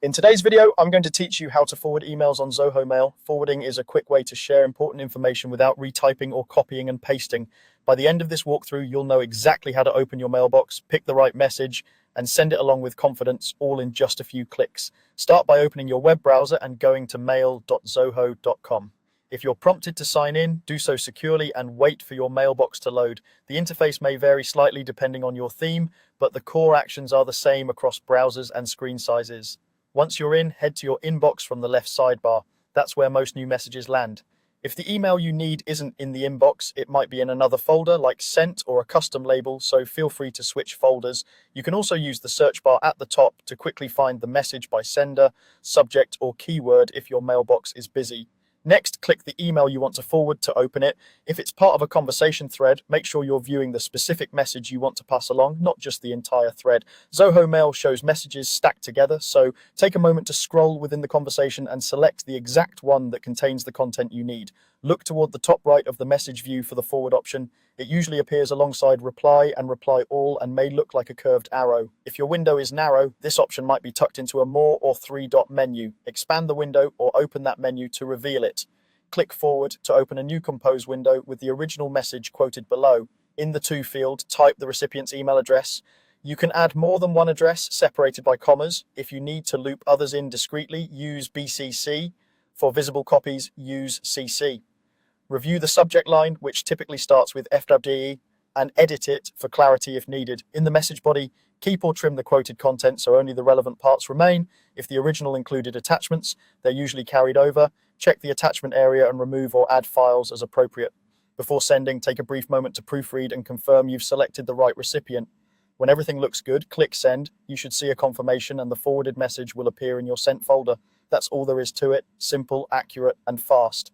In today's video, I'm going to teach you how to forward emails on Zoho Mail. Forwarding is a quick way to share important information without retyping or copying and pasting. By the end of this walkthrough, you'll know exactly how to open your mailbox, pick the right message, and send it along with confidence, all in just a few clicks. Start by opening your web browser and going to mail.zoho.com. If you're prompted to sign in, do so securely and wait for your mailbox to load. The interface may vary slightly depending on your theme, but the core actions are the same across browsers and screen sizes. Once you're in, head to your inbox from the left sidebar. That's where most new messages land. If the email you need isn't in the inbox, it might be in another folder like Sent or a custom label, so feel free to switch folders. You can also use the search bar at the top to quickly find the message by sender, subject, or keyword if your mailbox is busy. Next, click the email you want to forward to open it. If it's part of a conversation thread, make sure you're viewing the specific message you want to pass along, not just the entire thread. Zoho Mail shows messages stacked together, so take a moment to scroll within the conversation and select the exact one that contains the content you need. Look toward the top right of the message view for the forward option. It usually appears alongside reply and reply all and may look like a curved arrow. If your window is narrow, this option might be tucked into a more or three-dot menu. Expand the window or open that menu to reveal it. Click forward to open a new compose window with the original message quoted below. In the to field, type the recipient's email address. You can add more than one address separated by commas. If you need to loop others in discreetly, use BCC. For visible copies, use CC. Review the subject line, which typically starts with FWE, and edit it for clarity if needed. In the message body, keep or trim the quoted content so only the relevant parts remain. If the original included attachments, they're usually carried over. Check the attachment area and remove or add files as appropriate. Before sending, take a brief moment to proofread and confirm you've selected the right recipient. When everything looks good, click send. You should see a confirmation and the forwarded message will appear in your sent folder. That's all there is to it. Simple, accurate, and fast.